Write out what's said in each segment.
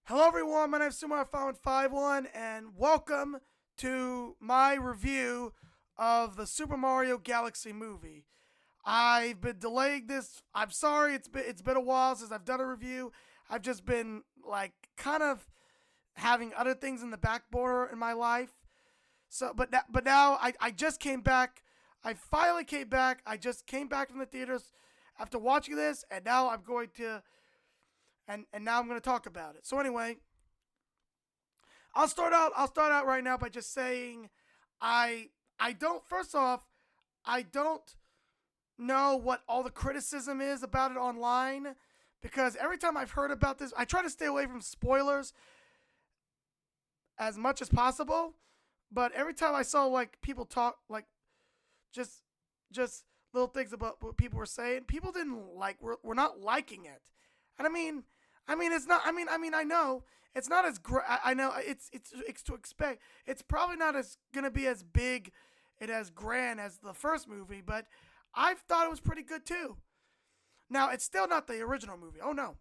Hello, everyone. My name is Sumar51, and welcome to my review of the Super Mario Galaxy movie. I've been delaying this. I'm sorry. It's been a while since I've done a review. I've just been like kind of having other things in the back burner in my life. But now I just came back. I finally came back. I just came back from the theaters after watching this, and now I'm going to and now I'm going to talk about it. So anyway, I'll start out right now by just saying I don't first off, I don't know what all the criticism is about it online because every time I've heard about this, I try to stay away from spoilers as much as possible, but every time I saw like people talk like just just little things about what people were saying, people didn't like were not liking it. And I mean it's not I know it's not as great. I know it's to expect. It's probably not as going to be as big and as grand as the first movie, but I thought it was pretty good too. Now, it's still not the original movie. Oh no,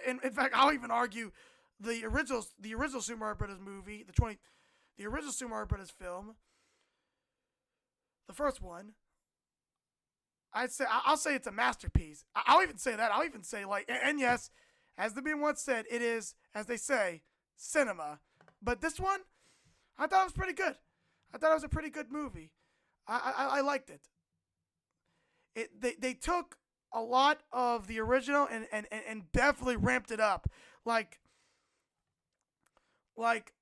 in fact, I'll even argue the original Super Mario Brothers movie, the original Super Mario Brothers film, the first one, I'll say it's a masterpiece. I'll even say that. I'll even say like, and yes, as the being once said, it is, as they say, cinema. But this one, I thought it was pretty good. I thought it was a pretty good movie. I liked it. They took a lot of the original and definitely ramped it up. Like like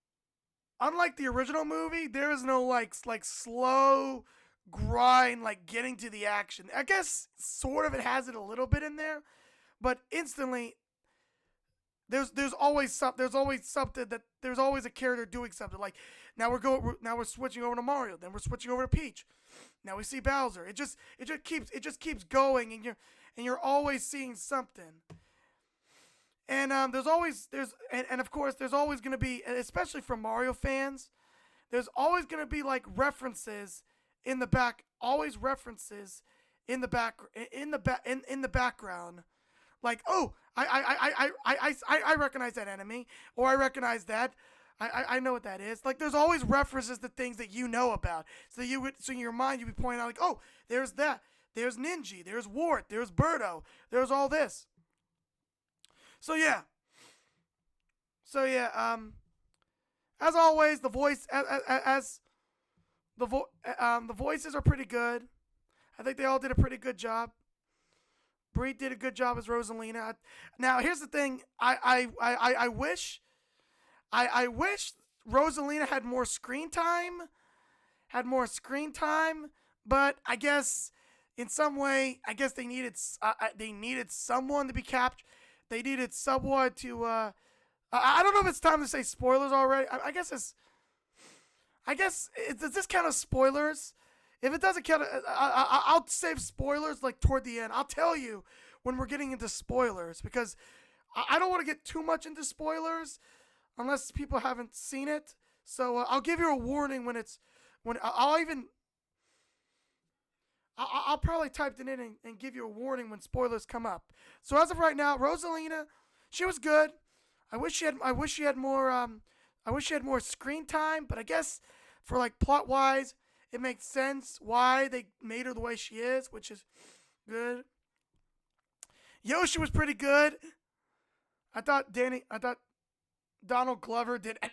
unlike the original movie, there is no like slow grind like getting to the action. I guess sort of it has it a little bit in there, but instantly there's always a character doing something. Like now we're switching over to Mario, then we're switching over to Peach. Now we see Bowser. It just keeps going, and you're always seeing something. And and of course there's always going to be, especially for Mario fans, there's always going to be like references in the back, always references in the background, like, oh, I recognize that enemy, or I recognize that. I know what that is. Like, there's always references to things that you know about. So in your mind you'd be pointing out like, oh, there's that. There's Ninja. There's Wart. There's Birdo. There's all this. So yeah. So yeah. As always, the voices are pretty good. I think they all did a pretty good job. Brie did a good job as Rosalina. Now here's the thing. I wish Rosalina had more screen time. But I guess in some way, I guess they needed someone to be captured. They needed someone to. I don't know if it's time to say spoilers already. Does this count as spoilers? If it doesn't count, I'll save spoilers like toward the end. I'll tell you when we're getting into spoilers because I don't want to get too much into spoilers unless people haven't seen it. So I'll give you a warning when I'll even I'll probably type it in and give you a warning when spoilers come up. So as of right now, Rosalina, she was good. I wish she had more screen time, but I guess for like plot wise, it makes sense why they made her the way she is, which is good. Yoshi was pretty good. I thought Donald Glover did, and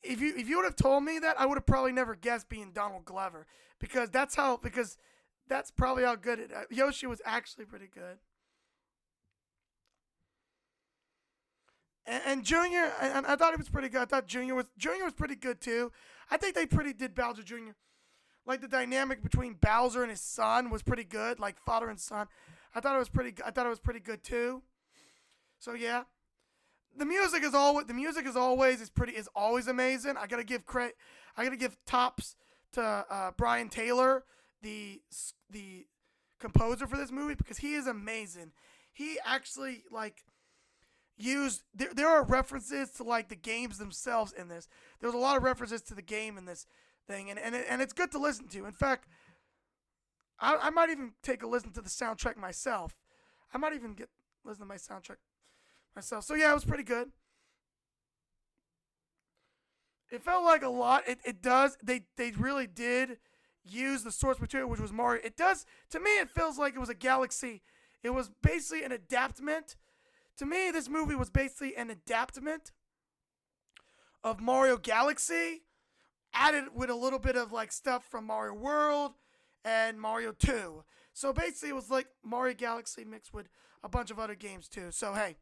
if you would have told me that, I would have probably never guessed being Donald Glover because that's probably how good Yoshi was actually pretty good. And Junior, and I thought he was pretty good. I thought Junior was pretty good too. I think they pretty did Bowser Junior. Like the dynamic between Bowser and his son was pretty good, like father and son. I thought it was pretty good too. So yeah, the music is always amazing. I gotta give tops to Brian Taylor, the the composer for this movie, because he is amazing. He actually like there are references to like the games themselves in this. There's a lot of references to the game in this thing, and it's good to listen to. In fact, I might even take a listen to the soundtrack myself. I might even get listen to my soundtrack myself. So yeah, it was pretty good. It felt like a lot. It does. They really did use the source material, which was Mario. It does to me. It feels like it was a galaxy. It was basically an adaptment. To me, this movie was basically an adaptment of Mario Galaxy, added with a little bit of like stuff from Mario World and Mario 2. So basically, it was like Mario Galaxy mixed with a bunch of other games too. So hey,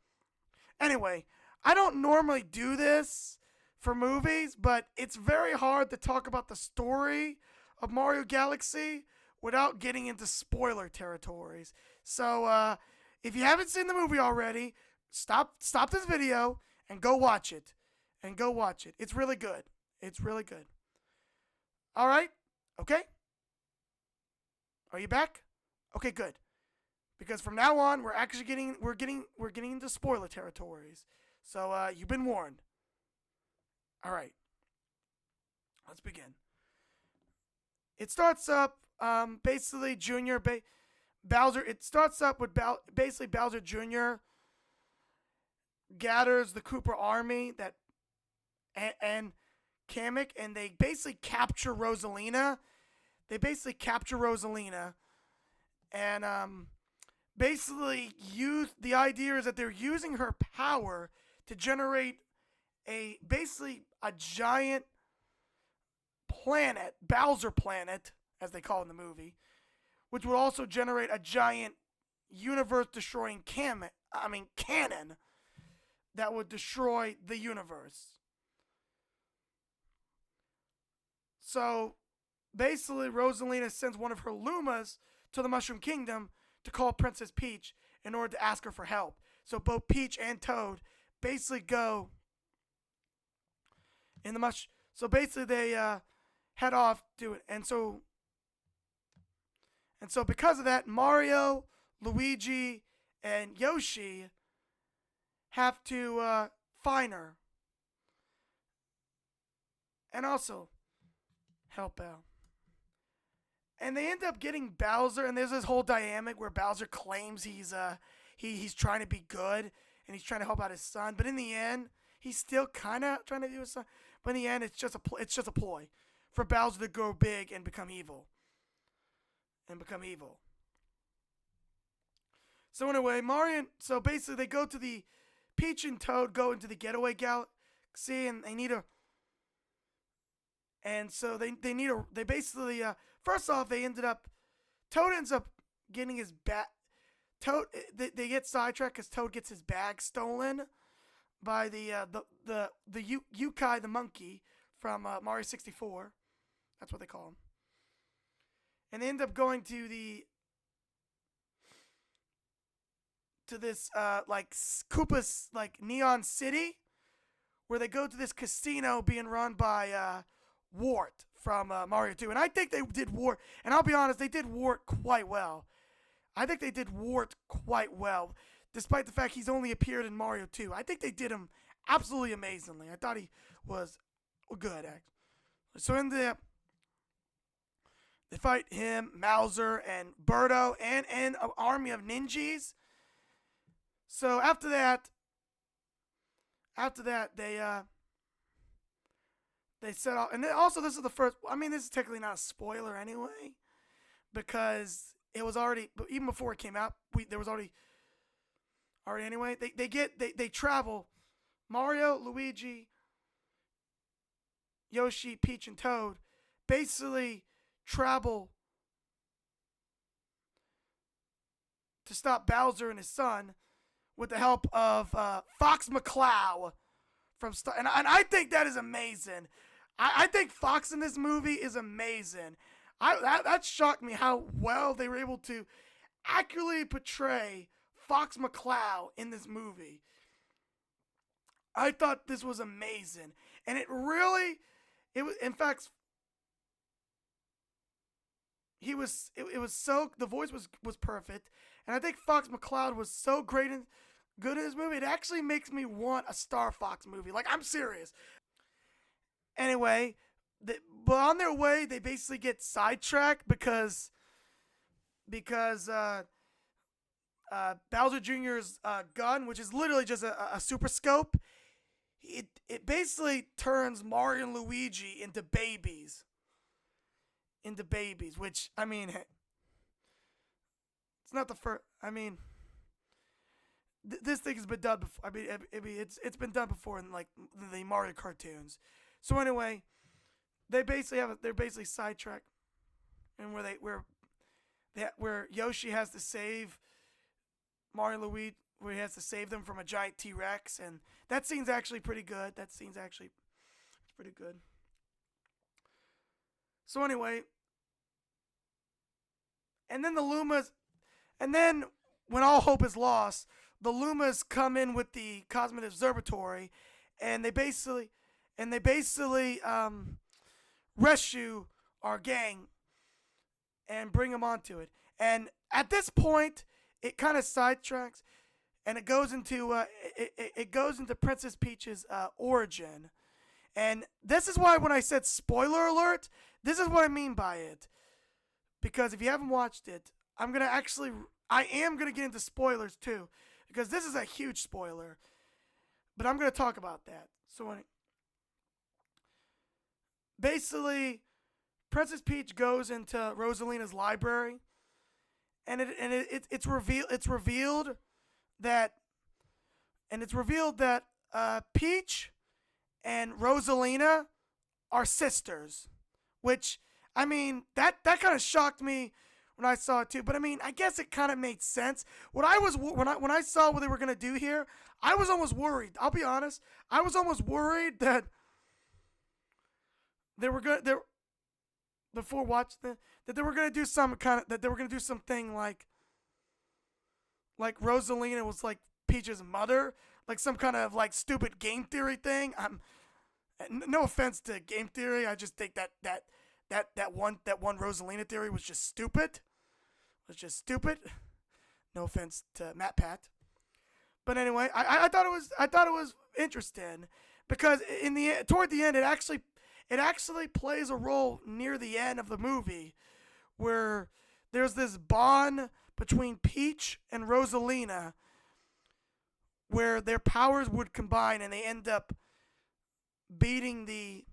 anyway, I don't normally do this for movies, but it's very hard to talk about the story of Mario Galaxy without getting into spoiler territories. So if you haven't seen the movie already, stop this video and go watch it. And go watch it. It's really good. It's really good. All right? Okay? Are you back? Okay, good. Because from now on, we're getting into spoiler territories. So you've been warned. All right. Let's begin. It starts up basically Bowser. It starts up with basically Bowser Jr. gathers the Koopa army and Kamek, and they basically capture Rosalina. And basically use the idea is that they're using her power to generate basically a giant planet, Bowser planet, as they call it in the movie, which would also generate a giant universe-destroying cannon that would destroy the universe. So basically, Rosalina sends one of her Lumas to the Mushroom Kingdom to call Princess Peach in order to ask her for help. So both Peach and Toad basically go in the So basically, they head off to it, and so because of that, Mario, Luigi, and Yoshi have to find her, and also help out. And they end up getting Bowser, and there's this whole dynamic where Bowser claims he's trying to be good and he's trying to help out his son, but in the end, he's still kind of trying to do his son. But in the end, it's just a ploy for Bowser to go big and become evil. So anyway, so basically they go to the Peach and Toad go into the getaway galaxy, and they need a. And so they basically first off Toad ends up getting his bag. They get sidetracked because Toad gets his bag stolen by the Yukai the monkey from Mario 64. That's what they call him. And they end up going to this like Koopa's like Neon City, where they go to this casino being run by Wart from Mario 2. And I think they did Wart, and I'll be honest, they did Wart quite well. Despite the fact he's only appeared in Mario 2. I think they did him absolutely amazingly. I thought he was good, actually. So they fight him, Mauser, and Birdo, and an army of ninjas. So after that, they set off, and then also this is the first. I mean, this is technically not a spoiler anyway, because it was already, even before it came out, there was already anyway. They travel. Mario, Luigi, Yoshi, Peach, and Toad basically travel to stop Bowser and his son with the help of Fox McCloud from Star. And I think that is amazing. I think Fox in this movie is amazing. That shocked me how well they were able to accurately portray Fox McCloud in this movie. I thought this was amazing. And it was, in fact, it was so, the voice was perfect. And I think Fox McCloud was so great and good in this movie. It actually makes me want a Star Fox movie. Like, I'm serious. Anyway, but on their way, they basically get sidetracked because Bowser Jr.'s gun, which is literally just a super scope. It basically turns Mario and Luigi into babies. Which I mean, it's not the first. I mean, this thing has been done before. It's been done before in like the Mario cartoons. So anyway, they're basically sidetracked, and where Yoshi has to save Mario and Luigi, where he has to save them from a giant T Rex, and that scene's actually pretty good. That scene's actually pretty good. So anyway, and then the Lumas, and then when all hope is lost, the Lumas come in with the Cosmic Observatory, and they basically rescue our gang and bring them onto it. And at this point, it kind of sidetracks, and it goes into Princess Peach's origin. And this is why when I said spoiler alert, this is what I mean by it. Because if you haven't watched it, I am gonna get into spoilers too, because this is a huge spoiler. But I'm gonna talk about that. So basically, Princess Peach goes into Rosalina's library, and it's revealed that Peach and Rosalina are sisters, which I mean that kind of shocked me when I saw it too. But I mean, I guess it kind of made sense. When I saw what they were gonna do here, I was almost worried. I'll be honest, I was almost worried that they were good. They before watching that they were gonna do something like Rosalina was like Peach's mother, like some kind of like stupid game theory thing. No offense to game theory, I just think that one Rosalina theory was just stupid. No offense to Matt Pat, but anyway, I thought it was interesting because toward the end it actually plays a role near the end of the movie where there's this bond between Peach and Rosalina where their powers would combine and they end up beating the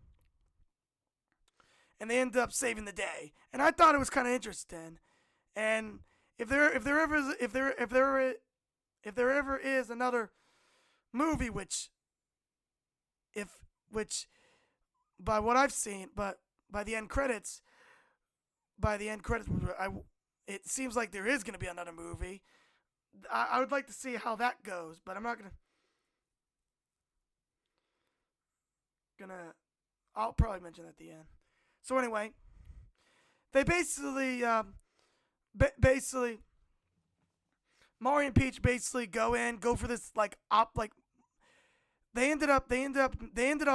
and they end up saving the day. And I thought it was kind of interesting. And if there ever is another movie which by what I've seen, but by the end credits, it seems like there is going to be another movie. I would like to see how that goes, but I'm not gonna. I'll probably mention that at the end. So anyway, they basically Mario and Peach basically go for this like they ended up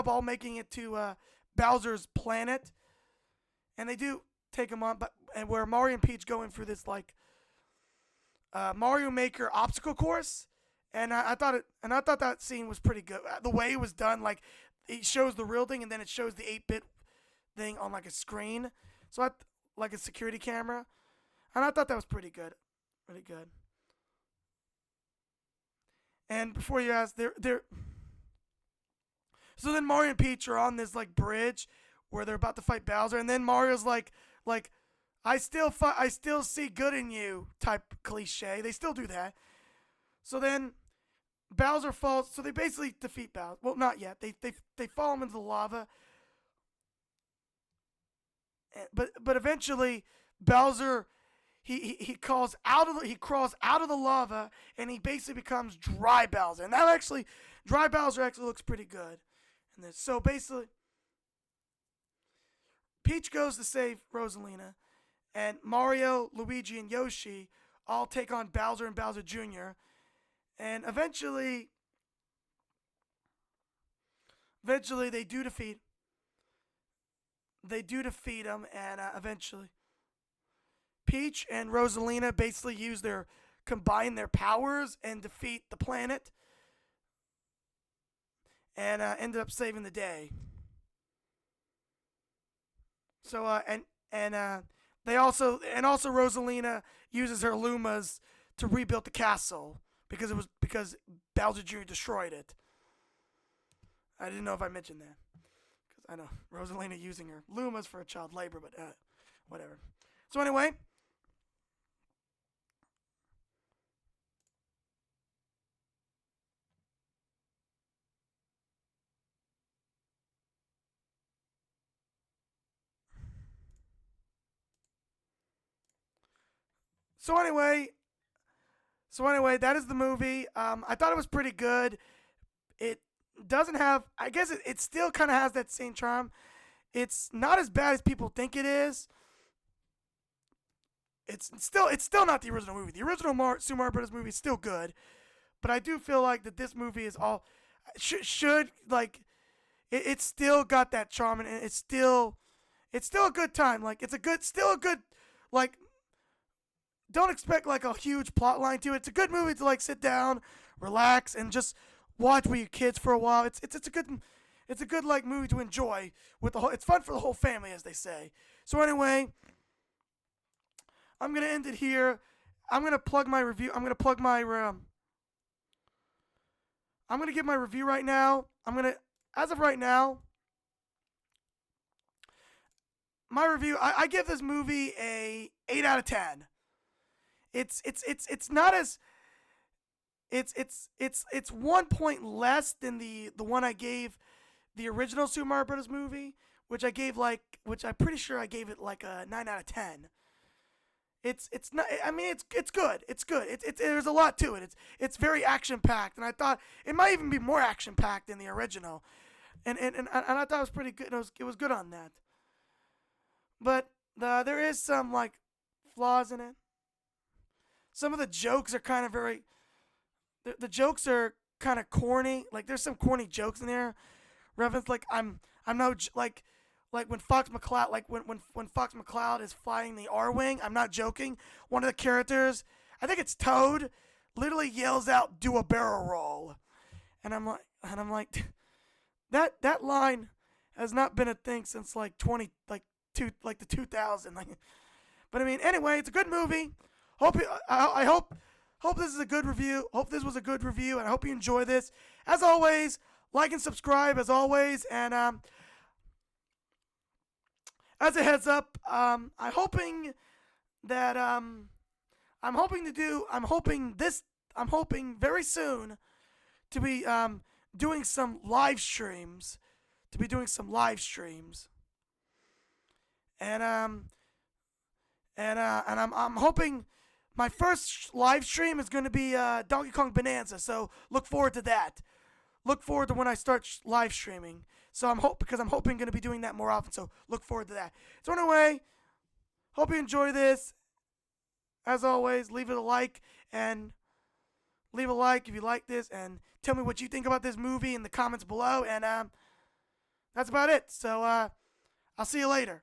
all making it to Bowser's planet, and they do take him on, but and where Mario and Peach go in through this like Mario Maker obstacle course, and I thought that scene was pretty good. The way it was done, like it shows the real thing, and then it shows the 8-bit thing on like a screen, like a security camera, and I thought that was pretty good, really good. And before you ask, they're so then Mario and Peach are on this like bridge where they're about to fight Bowser, and then Mario's like I still see good in you type cliche. They still do that. So then Bowser falls. So they basically defeat Bowser. Well, not yet. They fall him into the lava. But eventually Bowser he crawls out of the lava, and he basically becomes Dry Bowser. And Dry Bowser actually looks pretty good. And so basically Peach goes to save Rosalina, and Mario, Luigi, and Yoshi all take on Bowser and Bowser Jr. And eventually they do defeat him, and eventually Peach and Rosalina basically combine their powers and defeat the planet, and ended up saving the day. So and also Rosalina uses her Lumas to rebuild the castle because Bowser Jr. destroyed it. I didn't know if I mentioned that because I know Rosalina using her Lumas for child labor, but whatever. So anyway. So anyway, that is the movie. I thought it was pretty good. It doesn't have. I guess it still kind of has that same charm. It's not as bad as people think it is. It's still not the original movie. The original Super Mario Brothers movie is still good, but I do feel like that this movie is all should like it's still got that charm and it's still a good time. Like it's a good still a good like don't expect like a huge plot line to it. It's a good movie to like sit down, relax, and just watch with your kids for a while. It's a good like movie to enjoy with the whole. It's fun for the whole family, as they say. So anyway, I'm gonna end it here. I'm gonna plug my review. I'm gonna plug my. I'm gonna give my review right now. As of right now, my review. I give this movie a 8 out of 10. It's not as it's 1 point less than the one I gave the original Super Mario Brothers movie, which I'm pretty sure I gave it like a 9 out of 10. It's not. I mean, it's good. It's good. There's a lot to it. It's very action packed, and I thought it might even be more action packed than the original, and I thought it was pretty good. It was good on that. But there is some like flaws in it. Some of the jokes are kind of very. The jokes are kind of corny. Like there's some corny jokes in there. Reference like I'm no like when Fox McCloud when Fox McCloud is flying the R wing. I'm not joking. One of the characters, I think it's Toad, literally yells out, "Do a barrel roll," and I'm like, that line has not been a thing since like 20 like the 2000 like. But I mean, anyway, it's a good movie. I hope this is a good review. Hope this was a good review, and I hope you enjoy this. As always, like and subscribe as always, and as a heads up, I'm hoping that I'm hoping very soon to be doing some live streams, and I'm hoping my first live stream is going to be Donkey Kong Bonanza. So look forward to that. Look forward to when I start live streaming. So because I'm hoping going to be doing that more often. So look forward to that. So anyway, hope you enjoy this. As always, leave a like if you like this, and tell me what you think about this movie in the comments below. And that's about it. So I'll see you later.